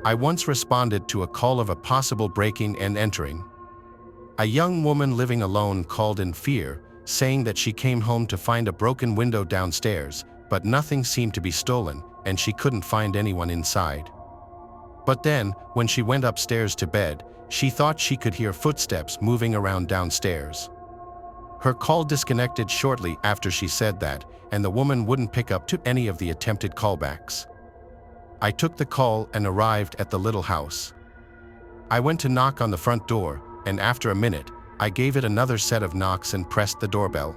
I once responded to a call of a possible breaking and entering. A young woman living alone called in fear, saying that she came home to find a broken window downstairs, but nothing seemed to be stolen, and she couldn't find anyone inside. But then, when she went upstairs to bed, she thought she could hear footsteps moving around downstairs. Her call disconnected shortly after she said that, and the woman wouldn't pick up to any of the attempted callbacks. I took the call and arrived at the little house. I went to knock on the front door, and after a minute, I gave it another set of knocks and pressed the doorbell.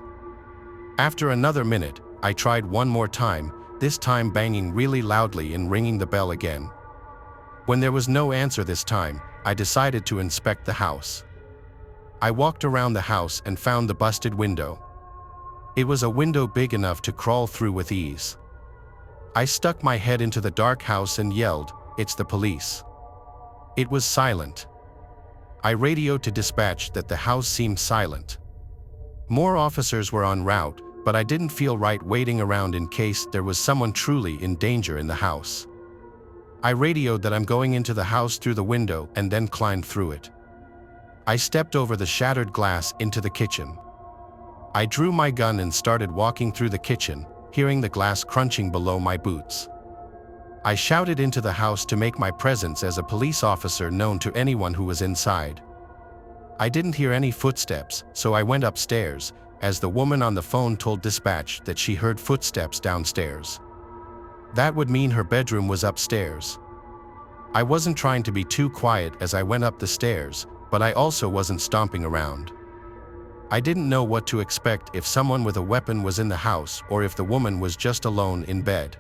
After another minute, I tried one more time, this time banging really loudly and ringing the bell again. When there was no answer this time, I decided to inspect the house. I walked around the house and found the busted window. It was a window big enough to crawl through with ease. I stuck my head into the dark house and yelled, "It's the police." It was silent. I radioed to dispatch that the house seemed silent. More officers were en route, but I didn't feel right waiting around in case there was someone truly in danger in the house. I radioed that I'm going into the house through the window and then climbed through it. I stepped over the shattered glass into the kitchen. I drew my gun and started walking through the kitchen, hearing the glass crunching below my boots. I shouted into the house to make my presence as a police officer known to anyone who was inside. I didn't hear any footsteps, so I went upstairs, as the woman on the phone told dispatch that she heard footsteps downstairs. That would mean her bedroom was upstairs. I wasn't trying to be too quiet as I went up the stairs, but I also wasn't stomping around. I didn't know what to expect if someone with a weapon was in the house or if the woman was just alone in bed.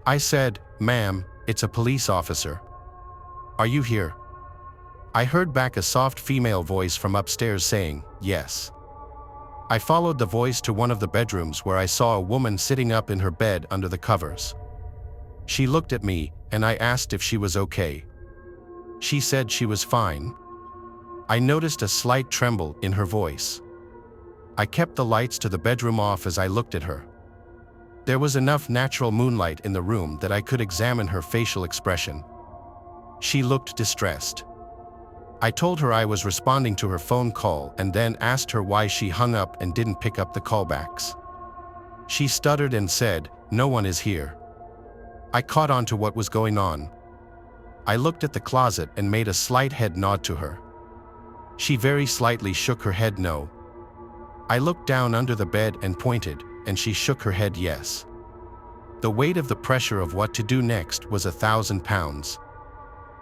I said, "Ma'am, it's a police officer. Are you here?" I heard back a soft female voice from upstairs saying, "Yes." I followed the voice to one of the bedrooms where I saw a woman sitting up in her bed under the covers. She looked at me, and I asked if she was okay. She said she was fine. I noticed a slight tremble in her voice. I kept the lights to the bedroom off as I looked at her. There was enough natural moonlight in the room that I could examine her facial expression. She looked distressed. I told her I was responding to her phone call and then asked her why she hung up and didn't pick up the callbacks. She stuttered and said, "No one is here." I caught on to what was going on. I looked at the closet and made a slight head nod to her. She very slightly shook her head no. I looked down under the bed and pointed, and she shook her head yes. The weight of the pressure of what to do next was 1,000 pounds.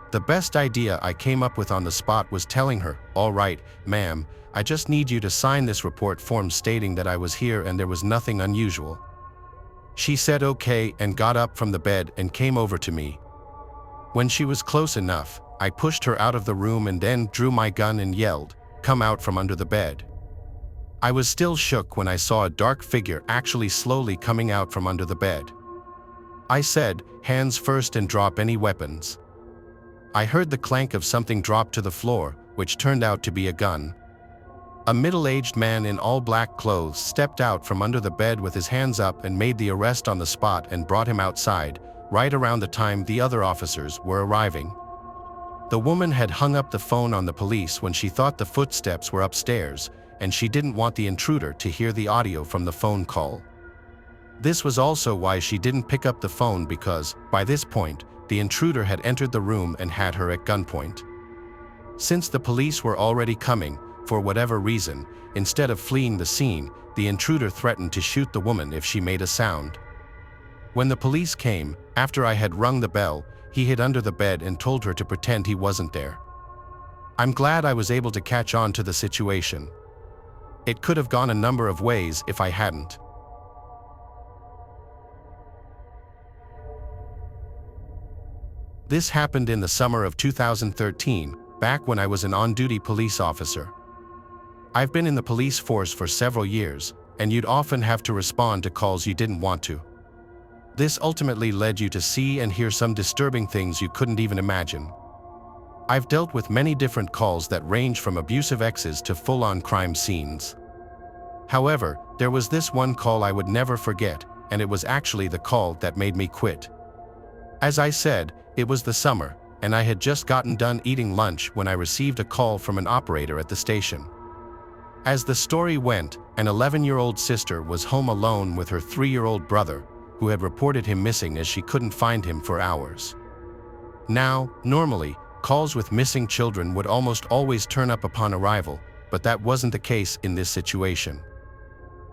The best idea I came up with on the spot was telling her, "All right, ma'am, I just need you to sign this report form stating that I was here and there was nothing unusual." She said okay and got up from the bed and came over to me. When she was close enough, I pushed her out of the room and then drew my gun and yelled, "Come out from under the bed." I was still shook when I saw a dark figure actually slowly coming out from under the bed. I said, "Hands first and drop any weapons." I heard the clank of something drop to the floor, which turned out to be a gun. A middle-aged man in all black clothes stepped out from under the bed with his hands up and made the arrest on the spot and brought him outside, right around the time the other officers were arriving. The woman had hung up the phone on the police when she thought the footsteps were upstairs, and she didn't want the intruder to hear the audio from the phone call. This was also why she didn't pick up the phone because, by this point, the intruder had entered the room and had her at gunpoint. Since the police were already coming, for whatever reason, instead of fleeing the scene, the intruder threatened to shoot the woman if she made a sound. When the police came, after I had rung the bell, he hid under the bed and told her to pretend he wasn't there. I'm glad I was able to catch on to the situation. It could have gone a number of ways if I hadn't. This happened in the summer of 2013, back when I was an on-duty police officer. I've been in the police force for several years, and you'd often have to respond to calls you didn't want to. This ultimately led you to see and hear some disturbing things you couldn't even imagine. I've dealt with many different calls that range from abusive exes to full-on crime scenes. However, there was this one call I would never forget, and it was actually the call that made me quit. As I said, it was the summer, and I had just gotten done eating lunch when I received a call from an operator at the station. As the story went, an 11-year-old sister was home alone with her 3-year-old brother, who had reported him missing as she couldn't find him for hours. Now, normally, calls with missing children would almost always turn up upon arrival, but that wasn't the case in this situation.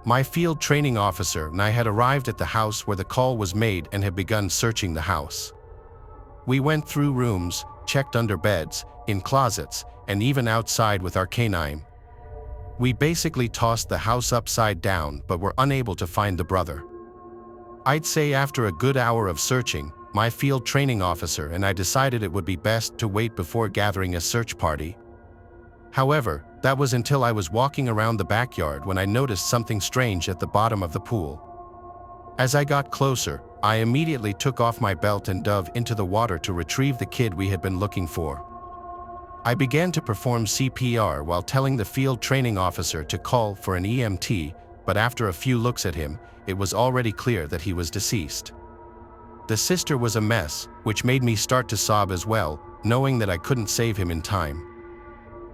My field training officer and I had arrived at the house where the call was made and had begun searching the house. We went through rooms, checked under beds, in closets, and even outside with our canine. We basically tossed the house upside down but were unable to find the brother. I'd say after a good hour of searching, my field training officer and I decided it would be best to wait before gathering a search party. However, that was until I was walking around the backyard when I noticed something strange at the bottom of the pool. As I got closer, I immediately took off my belt and dove into the water to retrieve the kid we had been looking for. I began to perform CPR while telling the field training officer to call for an EMT, but after a few looks at him, it was already clear that he was deceased. The sister was a mess, which made me start to sob as well, knowing that I couldn't save him in time.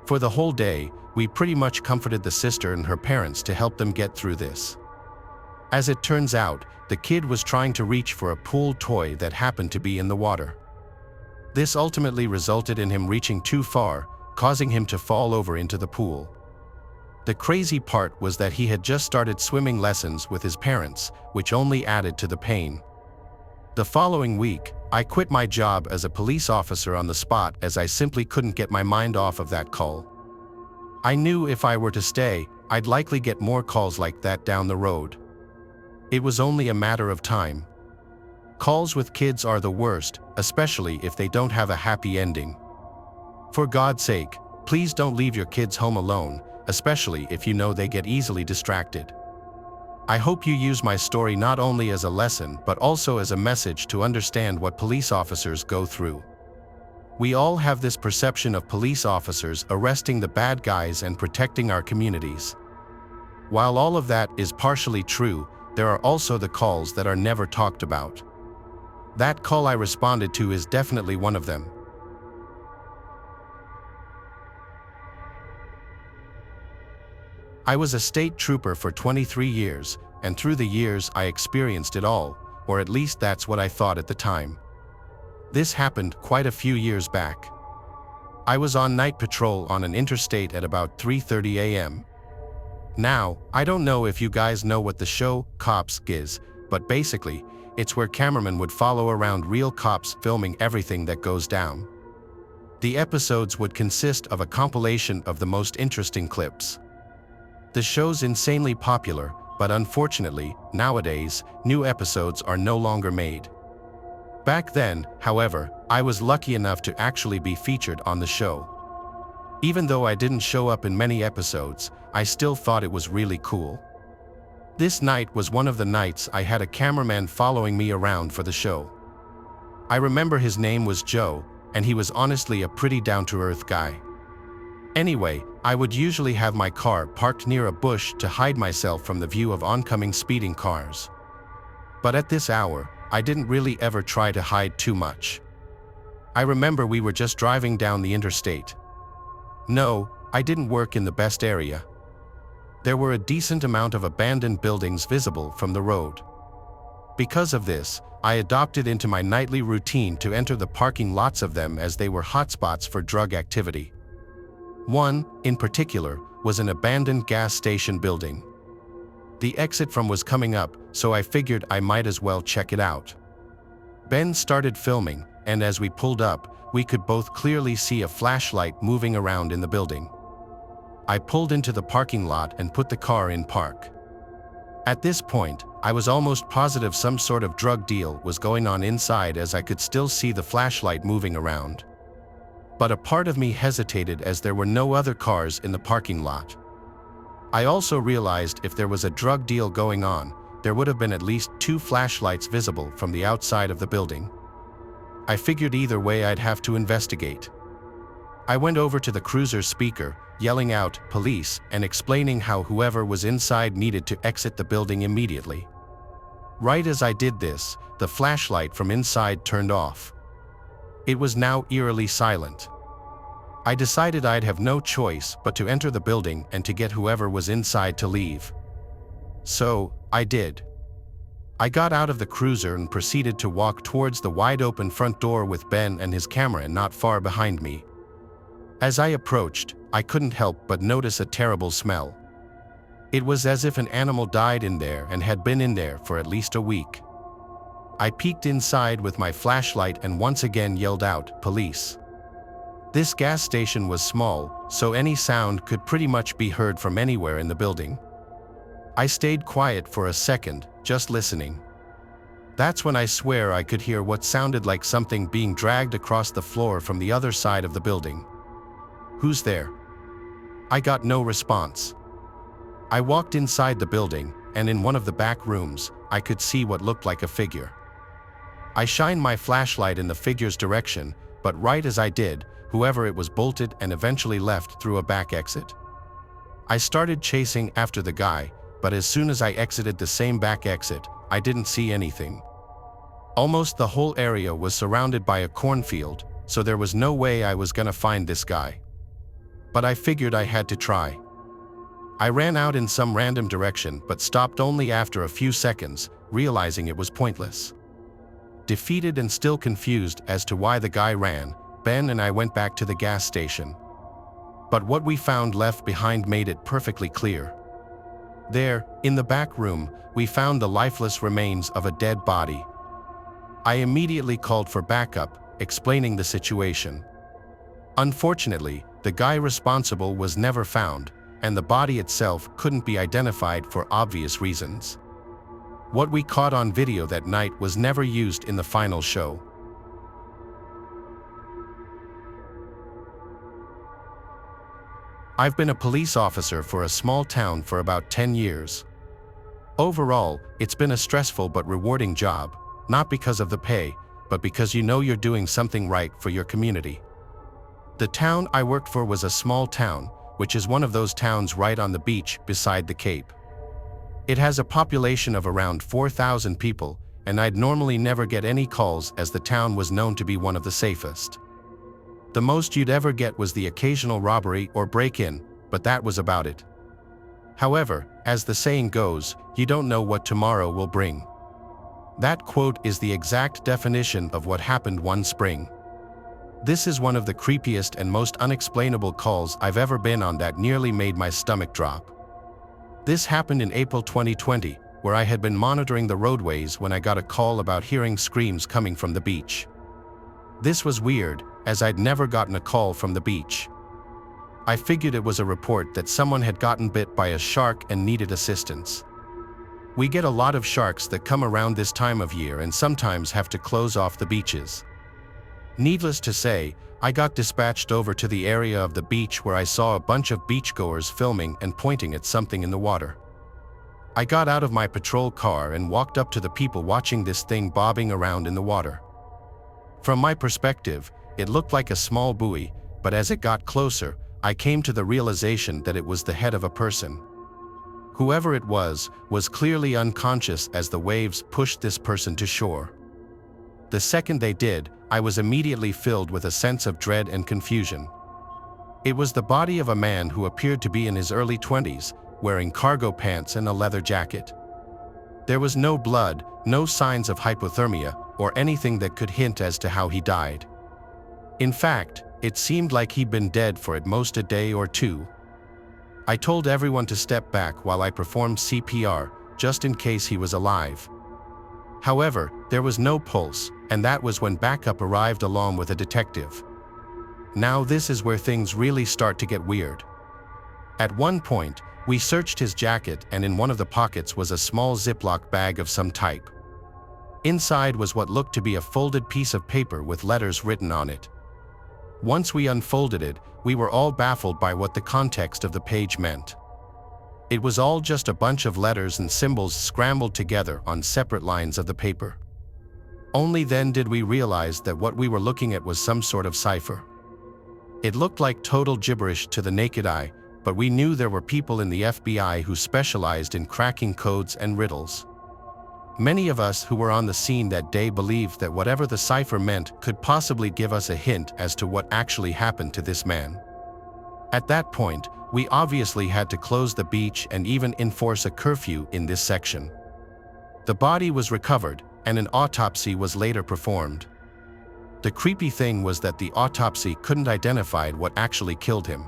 For the whole day, we pretty much comforted the sister and her parents to help them get through this. As it turns out, the kid was trying to reach for a pool toy that happened to be in the water. This ultimately resulted in him reaching too far, causing him to fall over into the pool. The crazy part was that he had just started swimming lessons with his parents, which only added to the pain. The following week, I quit my job as a police officer on the spot as I simply couldn't get my mind off of that call. I knew if I were to stay, I'd likely get more calls like that down the road. It was only a matter of time. Calls with kids are the worst, especially if they don't have a happy ending. For God's sake, please don't leave your kids home alone, especially if you know they get easily distracted. I hope you use my story not only as a lesson but also as a message to understand what police officers go through. We all have this perception of police officers arresting the bad guys and protecting our communities. While all of that is partially true, there are also the calls that are never talked about. That call I responded to is definitely one of them. I was a state trooper for 23 years, and through the years I experienced it all, or at least that's what I thought at the time. This happened quite a few years back. I was on night patrol on an interstate at about 3:30 a.m. Now, I don't know if you guys know what the show Cops is, but basically, it's where cameramen would follow around real cops filming everything that goes down. The episodes would consist of a compilation of the most interesting clips. The show's insanely popular, but unfortunately, nowadays, new episodes are no longer made. Back then, however, I was lucky enough to actually be featured on the show. Even though I didn't show up in many episodes, I still thought it was really cool. This night was one of the nights I had a cameraman following me around for the show. I remember his name was Joe, and he was honestly a pretty down-to-earth guy. Anyway, I would usually have my car parked near a bush to hide myself from the view of oncoming speeding cars. But at this hour, I didn't really ever try to hide too much. I remember we were just driving down the interstate. No, I didn't work in the best area. There were a decent amount of abandoned buildings visible from the road. Because of this, I adopted into my nightly routine to enter the parking lots of them as they were hotspots for drug activity. One, in particular, was an abandoned gas station building. The exit from was coming up, so I figured I might as well check it out. Ben started filming, and as we pulled up, we could both clearly see a flashlight moving around in the building. I pulled into the parking lot and put the car in park. At this point, I was almost positive some sort of drug deal was going on inside as I could still see the flashlight moving around. But a part of me hesitated as there were no other cars in the parking lot. I also realized if there was a drug deal going on, there would have been at least 2 flashlights visible from the outside of the building. I figured either way I'd have to investigate. I went over to the cruiser's speaker, yelling out, "Police," and explaining how whoever was inside needed to exit the building immediately. Right as I did this, the flashlight from inside turned off. It was now eerily silent. I decided I'd have no choice but to enter the building and to get whoever was inside to leave. So, I did. I got out of the cruiser and proceeded to walk towards the wide-open front door with Ben and his camera not far behind me. As I approached, I couldn't help but notice a terrible smell. It was as if an animal died in there and had been in there for at least a week. I peeked inside with my flashlight and once again yelled out, "Police." This gas station was small, so any sound could pretty much be heard from anywhere in the building. I stayed quiet for a second, just listening. That's when I swear I could hear what sounded like something being dragged across the floor from the other side of the building. "Who's there?" I got no response. I walked inside the building, and in one of the back rooms, I could see what looked like a figure. I shined my flashlight in the figure's direction, but right as I did, whoever it was bolted and eventually left through a back exit. I started chasing after the guy, but as soon as I exited the same back exit, I didn't see anything. Almost the whole area was surrounded by a cornfield, so there was no way I was gonna find this guy. But I figured I had to try. I ran out in some random direction but stopped only after a few seconds, realizing it was pointless. Defeated and still confused as to why the guy ran, Ben and I went back to the gas station. But what we found left behind made it perfectly clear. There, in the back room, we found the lifeless remains of a dead body. I immediately called for backup, explaining the situation. Unfortunately, the guy responsible was never found, and the body itself couldn't be identified for obvious reasons. What we caught on video that night was never used in the final show. I've been a police officer for a small town for about 10 years. Overall, it's been a stressful but rewarding job, not because of the pay, but because you know you're doing something right for your community. The town I worked for was a small town, which is one of those towns right on the beach beside the Cape. It has a population of around 4,000 people, and I'd normally never get any calls as the town was known to be one of the safest. The most you'd ever get was the occasional robbery or break-in, but that was about it. However, as the saying goes, you don't know what tomorrow will bring. That quote is the exact definition of what happened one spring. This is one of the creepiest and most unexplainable calls I've ever been on that nearly made my stomach drop. This happened in April 2020, where I had been monitoring the roadways when I got a call about hearing screams coming from the beach. This was weird, as I'd never gotten a call from the beach. I figured it was a report that someone had gotten bit by a shark and needed assistance. We get a lot of sharks that come around this time of year and sometimes have to close off the beaches. Needless to say, I got dispatched over to the area of the beach where I saw a bunch of beachgoers filming and pointing at something in the water. I got out of my patrol car and walked up to the people watching this thing bobbing around in the water. From my perspective, it looked like a small buoy, but as it got closer, I came to the realization that it was the head of a person. Whoever it was clearly unconscious as the waves pushed this person to shore. The second they did, I was immediately filled with a sense of dread and confusion. It was the body of a man who appeared to be in his early 20s, wearing cargo pants and a leather jacket. There was no blood, no signs of hypothermia, or anything that could hint as to how he died. In fact, it seemed like he'd been dead for at most a day or two. I told everyone to step back while I performed CPR, just in case he was alive. However, there was no pulse, and that was when backup arrived along with a detective. Now this is where things really start to get weird. At one point, we searched his jacket and in one of the pockets was a small Ziploc bag of some type. Inside was what looked to be a folded piece of paper with letters written on it. Once we unfolded it, we were all baffled by what the context of the page meant. It was all just a bunch of letters and symbols scrambled together on separate lines of the paper. Only then did we realize that what we were looking at was some sort of cipher. It looked like total gibberish to the naked eye, but we knew there were people in the FBI who specialized in cracking codes and riddles. Many of us who were on the scene that day believed that whatever the cipher meant could possibly give us a hint as to what actually happened to this man. At that point, we obviously had to close the beach and even enforce a curfew in this section. The body was recovered, and an autopsy was later performed. The creepy thing was that the autopsy couldn't identify what actually killed him.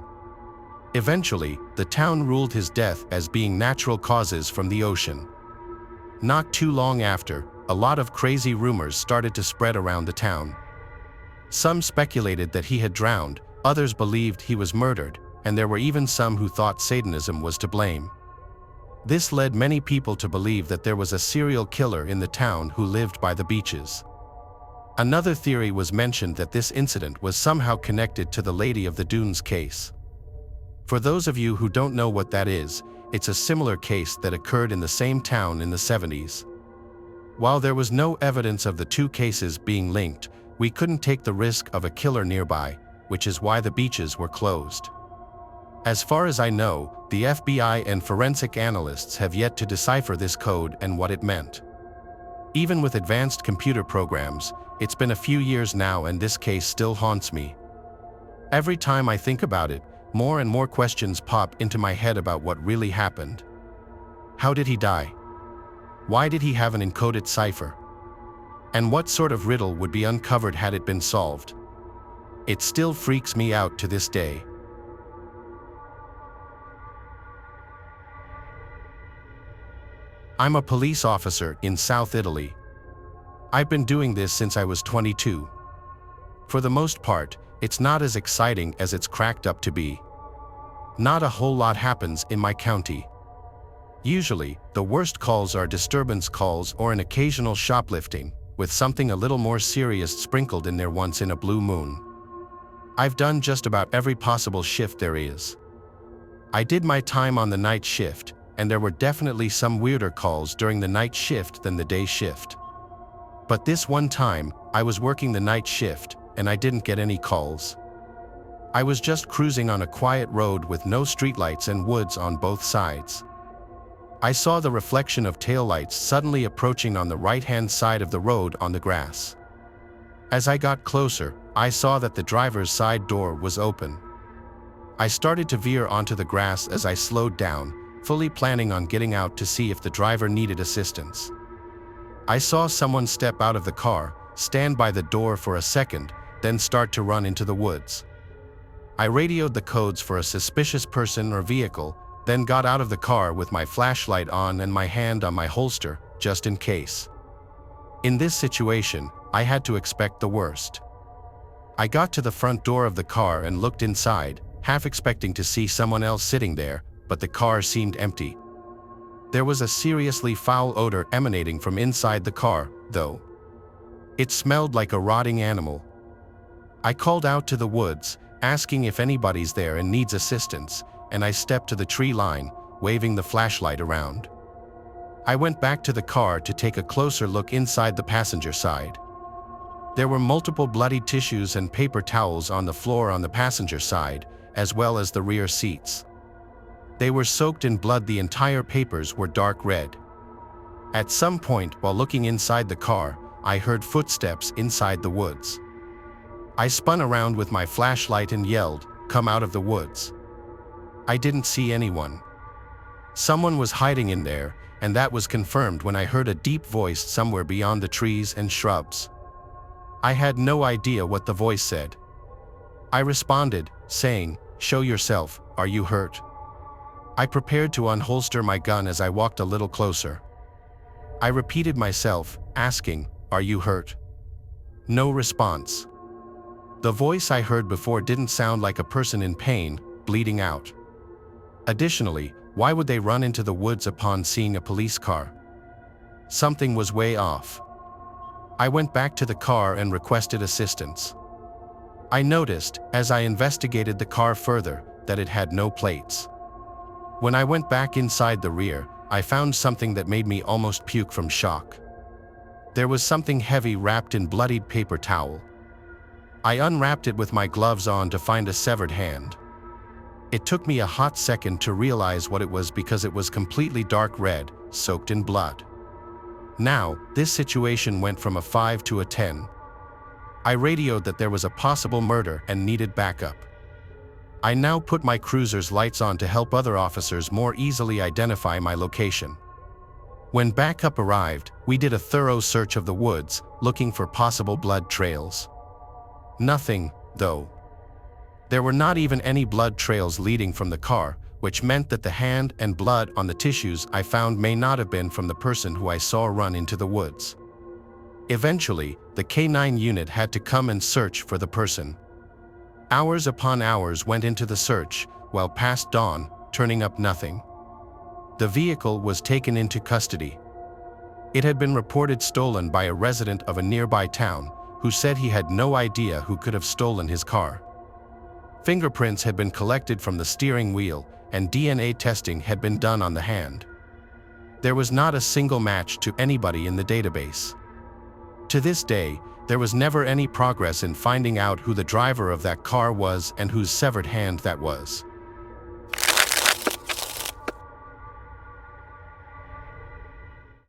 Eventually, the town ruled his death as being natural causes from the ocean. Not too long after, a lot of crazy rumors started to spread around the town. Some speculated that he had drowned, others believed he was murdered, and there were even some who thought Satanism was to blame. This led many people to believe that there was a serial killer in the town who lived by the beaches. Another theory was mentioned that this incident was somehow connected to the Lady of the Dunes case. For those of you who don't know what that is, it's a similar case that occurred in the same town in the 70s. While there was no evidence of the two cases being linked, we couldn't take the risk of a killer nearby, which is why the beaches were closed. As far as I know, the FBI and forensic analysts have yet to decipher this code and what it meant. Even with advanced computer programs, it's been a few years now and this case still haunts me. Every time I think about it, more and more questions pop into my head about what really happened. How did he die? Why did he have an encoded cipher? And what sort of riddle would be uncovered had it been solved? It still freaks me out to this day. I'm a police officer in South Italy. I've been doing this since I was 22. For the most part, it's not as exciting as it's cracked up to be. Not a whole lot happens in my county. Usually, the worst calls are disturbance calls or an occasional shoplifting, with something a little more serious sprinkled in there once in a blue moon. I've done just about every possible shift there is. I did my time on the night shift, and there were definitely some weirder calls during the night shift than the day shift. But this one time, I was working the night shift, and I didn't get any calls. I was just cruising on a quiet road with no streetlights and woods on both sides. I saw the reflection of taillights suddenly approaching on the right-hand side of the road on the grass. As I got closer, I saw that the driver's side door was open. I started to veer onto the grass as I slowed down, fully planning on getting out to see if the driver needed assistance. I saw someone step out of the car, stand by the door for a second, then start to run into the woods. I radioed the codes for a suspicious person or vehicle, then got out of the car with my flashlight on and my hand on my holster, just in case. In this situation, I had to expect the worst. I got to the front door of the car and looked inside, half expecting to see someone else sitting there, but the car seemed empty. There was a seriously foul odor emanating from inside the car, though. It smelled like a rotting animal. I called out to the woods, asking if anybody's there and needs assistance, and I stepped to the tree line, waving the flashlight around. I went back to the car to take a closer look inside the passenger side. There were multiple bloody tissues and paper towels on the floor on the passenger side, as well as the rear seats. They were soaked in blood. The entire papers were dark red. At some point while looking inside the car, I heard footsteps inside the woods. I spun around with my flashlight and yelled, "Come out of the woods." I didn't see anyone. Someone was hiding in there, and that was confirmed when I heard a deep voice somewhere beyond the trees and shrubs. I had no idea what the voice said. I responded, saying, "Show yourself, are you hurt?" I prepared to unholster my gun as I walked a little closer. I repeated myself, asking, "Are you hurt?" No response. The voice I heard before didn't sound like a person in pain, bleeding out. Additionally, why would they run into the woods upon seeing a police car? Something was way off. I went back to the car and requested assistance. I noticed, as I investigated the car further, that it had no plates. When I went back inside the rear, I found something that made me almost puke from shock. There was something heavy wrapped in bloodied paper towel. I unwrapped it with my gloves on to find a severed hand. It took me a hot second to realize what it was because it was completely dark red, soaked in blood. Now, this situation went from a 5 to a 10. I radioed that there was a possible murder and needed backup. I now put my cruiser's lights on to help other officers more easily identify my location. When backup arrived, we did a thorough search of the woods, looking for possible blood trails. Nothing, though. There were not even any blood trails leading from the car, which meant that the hand and blood on the tissues I found may not have been from the person who I saw run into the woods. Eventually, the K9 unit had to come and search for the person. Hours upon hours went into the search, well past dawn, turning up nothing. The vehicle was taken into custody. It had been reported stolen by a resident of a nearby town, who said he had no idea who could have stolen his car. Fingerprints had been collected from the steering wheel, and DNA testing had been done on the hand. There was not a single match to anybody in the database. To this day, there was never any progress in finding out who the driver of that car was and whose severed hand that was.